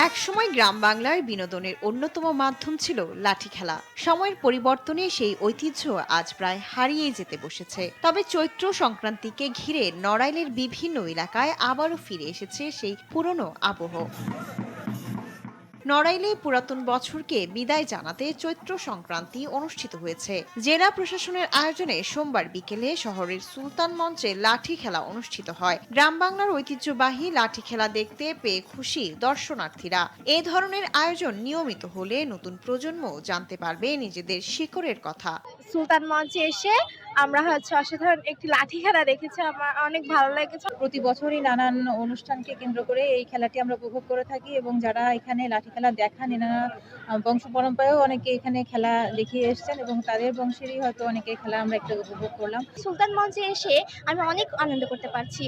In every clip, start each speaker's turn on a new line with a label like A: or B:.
A: একসময় গ্রাম বাংলার বিনোদনের অন্যতম মাধ্যম ছিল লাঠি খেলা। সময়ের পরিবর্তনে সেই ঐতিহ্য আজ প্রায় হারিয়ে যেতে বসেছে। তবে চৈত্র সংক্রান্তিকে ঘিরে নড়াইলের বিভিন্ন এলাকায় আবারও ফিরে এসেছে সেই পুরনো আবহ। নড়াইলে পুরাতন বছরকে বিদায় জানাতে চৈত্র সংক্রান্তি অনুষ্ঠিত হয়েছে। জেলা প্রশাসনের আয়োজনে সোমবার বিকেলে শহরের সুলতান মঞ্চে লাঠি খেলা অনুষ্ঠিত হয়। গ্রাম বাংলার ঐতিহ্যবাহী লাঠি খেলা দেখতে পেয়ে খুশি দর্শনার্থীরা। এ ধরনের আয়োজন নিয়মিত হলে নতুন প্রজন্ম জানতে পারবে নিজেদের শিকড়ের কথা।
B: সুলতান মঞ্চে এসে আমরা অসাধারণ একটি লাঠি খেলা দেখেছি। আমার অনেক ভালো লেগেছে।
C: প্রতি বছরই নানান অনুষ্ঠানকে কেন্দ্র করে এই খেলাটি আমরা উপভোগ করে থাকি এবং যারা এখানে লাঠি খেলা দেখান এনারা বংশ পরম্পরায়ও অনেকে এখানে খেলা দেখিয়ে এসেছেন এবং তাদের বংশেরই হয়তো অনেকের খেলা আমরা একটু উপভোগ করলাম।
B: সুলতান মঞ্চে এসে আমি অনেক আনন্দ করতে পারছি।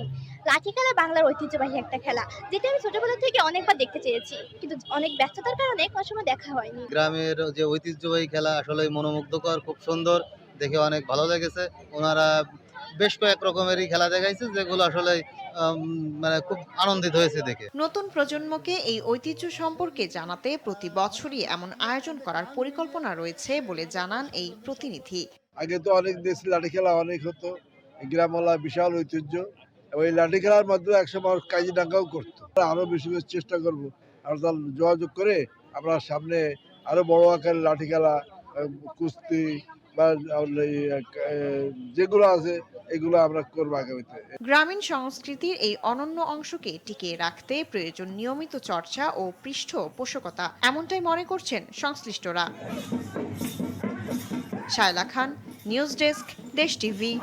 B: লাঠি খেলা বাংলার ঐতিহ্যবাহী একটা খেলা, যেটা আমি ছোটবেলা থেকে অনেকবার দেখতে চেয়েছি, কিন্তু অনেক ব্যস্ততার কারণে কোনো সময় দেখা হয়নি।
D: গ্রামের যে ঐতিহ্যবাহী খেলা আসলে মনোমুগ্ধকর, খুব সুন্দর, দেখে অনেক ভালো লেগেছে। ওনারা বেশ কয়েক রকমেরই খেলা দেখাইছে, যেগুলো আসলে মানে খুব আনন্দিত হয়েছে দেখে।
A: নতুন প্রজন্মকে এই ঐতিহ্য সম্পর্কে জানাতে প্রতি বছরই এমন আয়োজন করার পরিকল্পনা রয়েছে বলে জানান এই প্রতিনিধি।
E: আগে তো অনেক দেশি লাঠি খেলা অনেক হতো, গ্রামওয়ালা বিশাল ঐতিহ্য। ওই লাঠি খেলার মাধ্যমে একসময় কাজিডাঙ্গাও করতো। আরো বেশি বেশি চেষ্টা করব, আর তার যোগাযোগ করে আমরা সামনে আরো বড় আকারের লাঠি খেলা, কুস্তি বা যেগুলো আছে এগুলো আমরা করবো আগামীতে।
A: গ্রামীণ সংস্কৃতির এই অনন্য অংশকে টিকিয়ে রাখতে প্রয়োজন নিয়মিত চর্চা ও পৃষ্ঠপোষকতা, এমনটাই মনে করছেন সংশ্লিষ্টরা। শায়লা খান, নিউজ ডেস্ক, দেশ টিভি।